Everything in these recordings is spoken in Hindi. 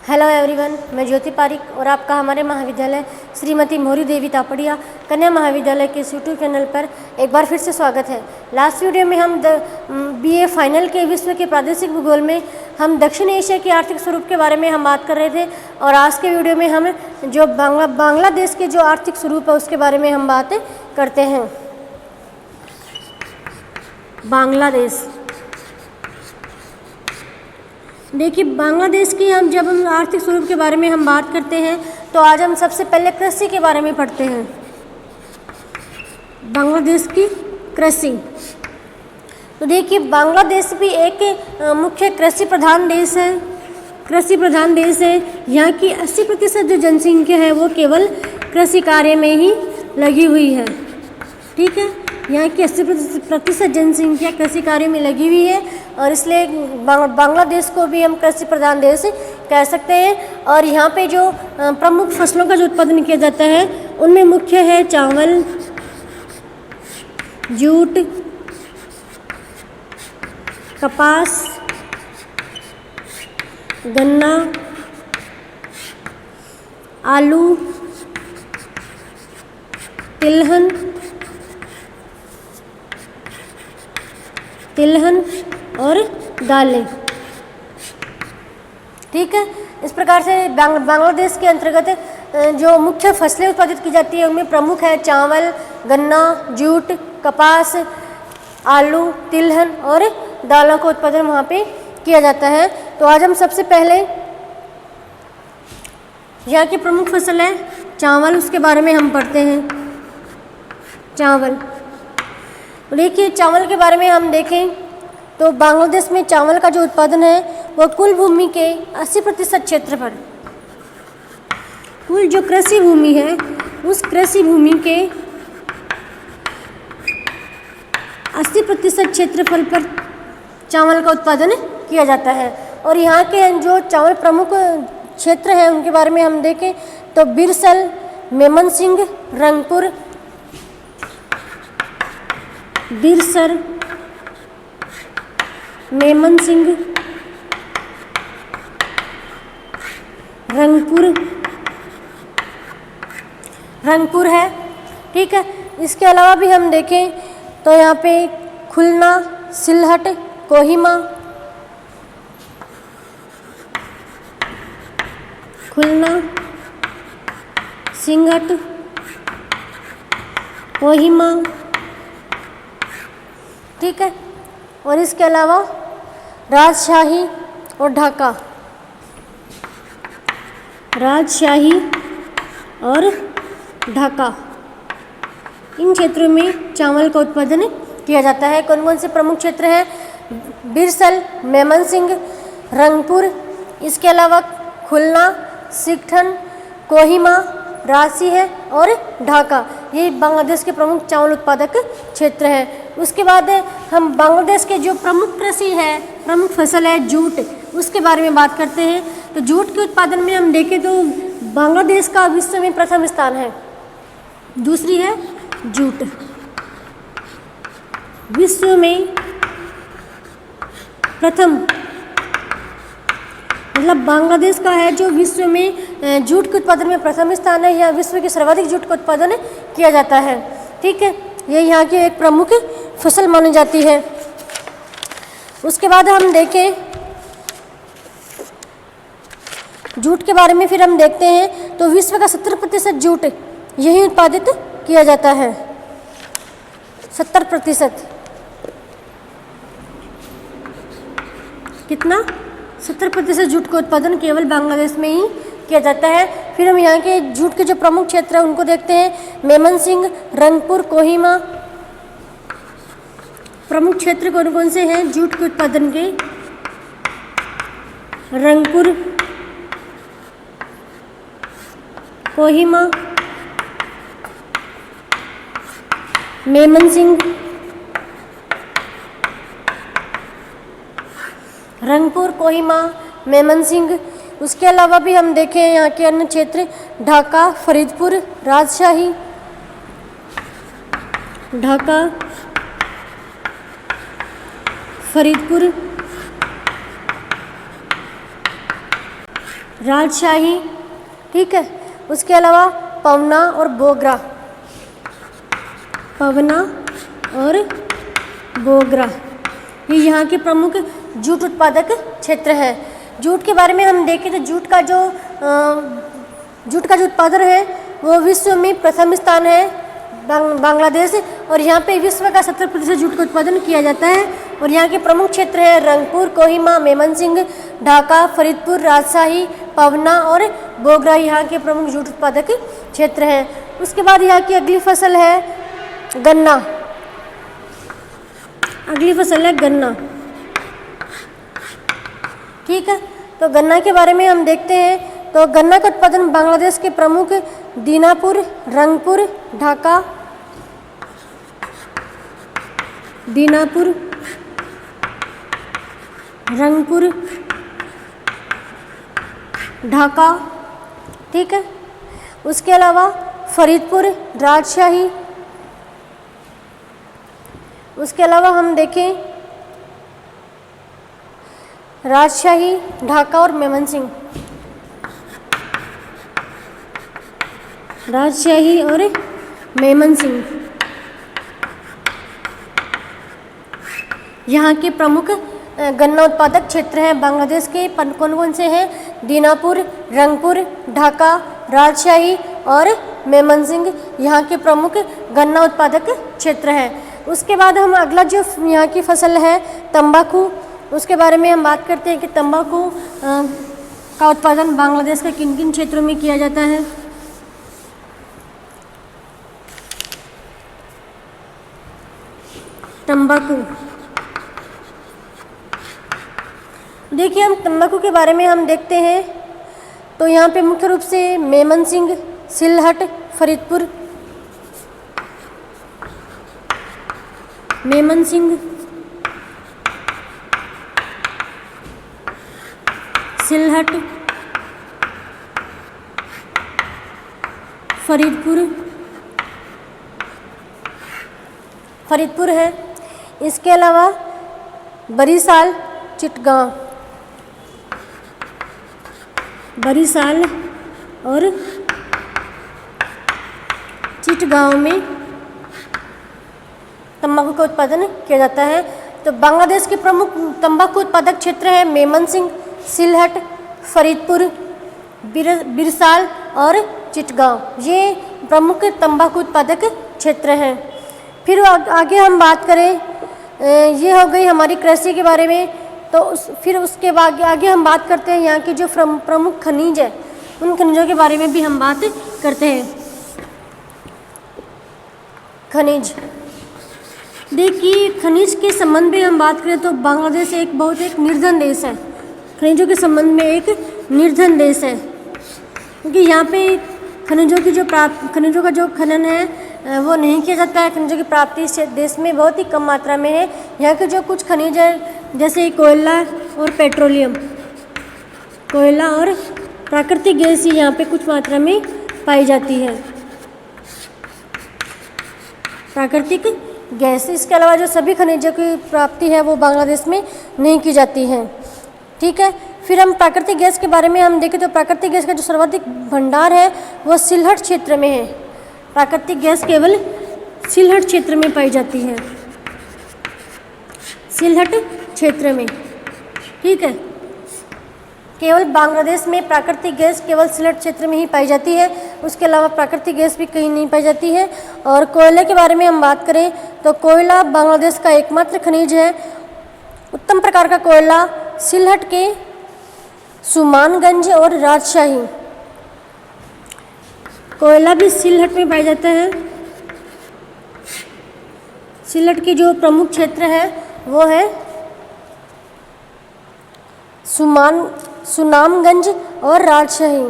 हेलो एवरीवन, मैं ज्योति पारिक और आपका हमारे महाविद्यालय श्रीमती मोहरी देवी तापड़िया कन्या महाविद्यालय के यूट्यूब चैनल पर एक बार फिर से स्वागत है। लास्ट वीडियो में हम बीए फाइनल के विश्व के प्रादेशिक भूगोल में हम दक्षिण एशिया के आर्थिक स्वरूप के बारे में हम बात कर रहे थे और आज के वीडियो में हम जो बांग्लादेश के जो आर्थिक स्वरूप है उसके बारे में हम बात करते हैं। बांग्लादेश, देखिए बांग्लादेश की जब हम आर्थिक स्वरूप के बारे में हम बात करते हैं तो आज हम सबसे पहले कृषि के बारे में पढ़ते हैं। बांग्लादेश की कृषि, तो देखिए बांग्लादेश भी एक मुख्य कृषि प्रधान देश है। यहाँ की 80% जो जनसंख्या है वो केवल कृषि कार्य में ही लगी हुई है। ठीक है, यहाँ की 80% जनसंख्या कृषि कार्य में लगी हुई है और इसलिए बांग्लादेश को भी हम कृषि प्रधान देश कह सकते हैं। और यहाँ पे जो प्रमुख फसलों का जो उत्पादन किया जाता है उनमें मुख्य है चावल, जूट, कपास, गन्ना, आलू, तिलहन और दालें। ठीक है, इस प्रकार से बांग्लादेश के अंतर्गत जो मुख्य फसलें उत्पादित की जाती है उनमें प्रमुख है चावल, गन्ना, जूट, कपास, आलू, तिलहन और दालों का उत्पादन वहाँ पे किया जाता है। तो आज हम सबसे पहले यहाँ की प्रमुख फसल है चावल, उसके बारे में हम पढ़ते हैं। चावल, देखिए चावल के बारे में हम देखें तो बांग्लादेश में चावल का जो उत्पादन है वह कुल भूमि के 80% क्षेत्र पर, कुल जो कृषि भूमि है उस कृषि भूमि के 80% क्षेत्रफल पर चावल का उत्पादन किया जाता है। और यहाँ के जो चावल प्रमुख क्षेत्र हैं उनके बारे में हम देखें तो बिरसल, मेमनसिंह, रंगपुर, रंगपुर है। ठीक है, इसके अलावा भी हम देखें तो यहाँ पे खुलना, सिलहट, कोहिमा, सिंहट, कोहिमा। ठीक है, और इसके अलावा राजशाही और ढाका, इन क्षेत्रों में चावल का उत्पादन किया जाता है। कौन कौन से प्रमुख क्षेत्र हैं? बिरसल, मेमनसिंह, रंगपुर, इसके अलावा खुलना, सिकठन, कोहिमा, रांची है और ढाका, ये बांग्लादेश के प्रमुख चावल उत्पादक क्षेत्र हैं। उसके बाद हम बांग्लादेश के जो प्रमुख फसल है जूट, उसके बारे में बात करते हैं। तो जूट के उत्पादन में हम देखें तो बांग्लादेश का विश्व में प्रथम स्थान है। दूसरी है जूट, विश्व में प्रथम, मतलब बांग्लादेश का है जो विश्व में जूट के उत्पादन में प्रथम स्थान है। यहाँ विश्व के सर्वाधिक जूट का उत्पादन किया जाता है। ठीक है, ये यहाँ की एक प्रमुख फसल मानी जाती है। उसके बाद हम देखें जूट के बारे में, फिर हम देखते हैं तो विश्व का 70% जूट यही उत्पादित किया जाता है। 70%, कितना? 70% जूट का उत्पादन केवल बांग्लादेश में ही किया जाता है। फिर हम यहाँ के जूट के जो प्रमुख क्षेत्र हैं उनको देखते हैं। मेमनसिंह, रंगपुर, कोहिमा, प्रमुख क्षेत्र कौन कौन से हैं जूट के उत्पादन के? रंगपुर, कोहिमा, मेमनसिंह, उसके अलावा भी हम देखें यहाँ के अन्य क्षेत्र ढाका, फरीदपुर, राजशाही, राजशाही, ठीक है। उसके अलावा पवना और बोगरा, पवना और बोगरा, ये यहाँ के प्रमुख जूट उत्पादक क्षेत्र है। जूट के बारे में हम देखें तो जूट का जो उत्पादन है वो विश्व में प्रथम स्थान है बांग्लादेश, और यहाँ पे विश्व का 70% जूट का उत्पादन किया जाता है। और यहाँ के प्रमुख क्षेत्र है रंगपुर, कोहिमा, मेमनसिंह, ढाका, फरीदपुर, राजशाही, पवना और बोगरा, यहाँ के प्रमुख जूट उत्पादक क्षेत्र हैं। उसके बाद यहाँ की अगली फसल है गन्ना। अगली फसल है गन्ना, ठीक है। तो गन्ना के बारे में हम देखते हैं तो गन्ना का उत्पादन बांग्लादेश के प्रमुख दीनापुर, रंगपुर, ढाका, दीनापुर, रंगपुर, ढाका, ठीक है। उसके अलावा फरीदपुर, राजशाही, उसके अलावा हम देखें राजशाही, ढाका और मेमनसिंह, राजशाही और मेमनसिंह, यहाँ के प्रमुख गन्ना उत्पादक क्षेत्र हैं बांग्लादेश के। कौन कौन से हैं? दीनापुर, रंगपुर, ढाका, राजशाही और मेमनसिंह, यहाँ के प्रमुख गन्ना उत्पादक क्षेत्र हैं। उसके बाद हम अगला जो यहाँ की फसल है तंबाकू, उसके बारे में हम बात करते हैं कि तंबाकू का उत्पादन बांग्लादेश के किन किन क्षेत्रों में किया जाता है। तंबाकू, देखिए हम तंबाकू के बारे में हम देखते हैं तो यहाँ पे मुख्य रूप से मेमनसिंह, सिलहट, फरीदपुर, मेमनसिंह, सिलहट, फरीदपुर है। इसके अलावा बरिशाल, चिटगांव, बरिशाल और चिटगांव में तंबाकू का उत्पादन किया जाता है। तो बांग्लादेश के प्रमुख तंबाकू उत्पादक क्षेत्र है मेमनसिंह, सिलहट, फरीदपुर, बिरसाल और चिटगांव, ये प्रमुख तंबाकू उत्पादक क्षेत्र हैं। फिर आगे हम बात करें, ये हो गई हमारी कृषि के बारे में। तो फिर उसके बाद आगे हम बात करते हैं यहाँ की जो प्रमुख खनिज है, उन खनिजों के बारे में भी हम बात करते हैं। खनिज, देखिए खनिज के संबंध में हम बात करें तो बांग्लादेश एक निर्धन देश है। खनिजों के संबंध में एक निर्धन देश है, क्योंकि यहाँ पे खनिजों का जो खनन है वो नहीं किया जाता है। खनिजों की प्राप्ति इस देश में बहुत ही कम मात्रा में है। यहाँ के जो कुछ खनिज है जैसे कोयला और पेट्रोलियम, कोयला और प्राकृतिक गैस यहाँ पे कुछ मात्रा में पाई जाती है, प्राकृतिक गैस। इसके अलावा जो सभी खनिजों की प्राप्ति है वो बांग्लादेश में नहीं की जाती है, ठीक है। फिर हम प्राकृतिक गैस के बारे में हम देखें तो प्राकृतिक गैस का जो सर्वाधिक भंडार है वो सिलहट क्षेत्र में है। प्राकृतिक गैस केवल सिलहट क्षेत्र में पाई जाती है, सिलहट क्षेत्र में, ठीक है। केवल बांग्लादेश में प्राकृतिक गैस केवल सिलहट क्षेत्र में ही पाई जाती है, उसके अलावा प्राकृतिक गैस भी कहीं नहीं पाई जाती है। और कोयले के बारे में हम बात करें तो कोयला बांग्लादेश का एकमात्र खनिज है। उत्तम प्रकार का कोयला सिलहट के सुमानगंज और राजशाही, कोयला भी सिलहट में पाया जाता है। सिलहट की जो प्रमुख क्षेत्र है वो है सुनामगंज और राजशाही,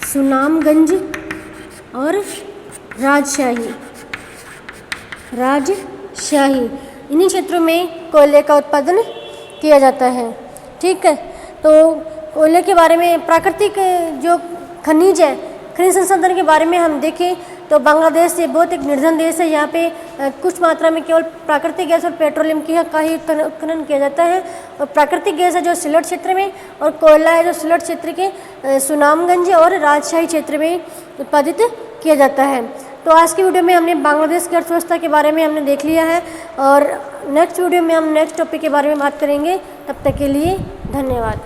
सुनामगंज और राजशाही, इन्हीं क्षेत्रों में कोयले का उत्पादन किया जाता है, ठीक है। तो कोयले के बारे में प्राकृतिक जो खनिज है, खनिज संसाधन के बारे में हम देखें तो बांग्लादेश ये बहुत एक निर्धन देश है। यहाँ पे कुछ मात्रा में केवल प्राकृतिक गैस और पेट्रोलियम का ही उत्खनन किया जाता है। और प्राकृतिक गैस है जो सिलट क्षेत्र में, और कोयला है जो सिलट क्षेत्र के सुनामगंज और राजशाही क्षेत्र में उत्पादित किया जाता है। तो आज की वीडियो में हमने बांग्लादेश की अर्थव्यवस्था के बारे में हमने देख लिया है, और नेक्स्ट वीडियो में हम नेक्स्ट टॉपिक के बारे में बात करेंगे। तब तक के लिए धन्यवाद।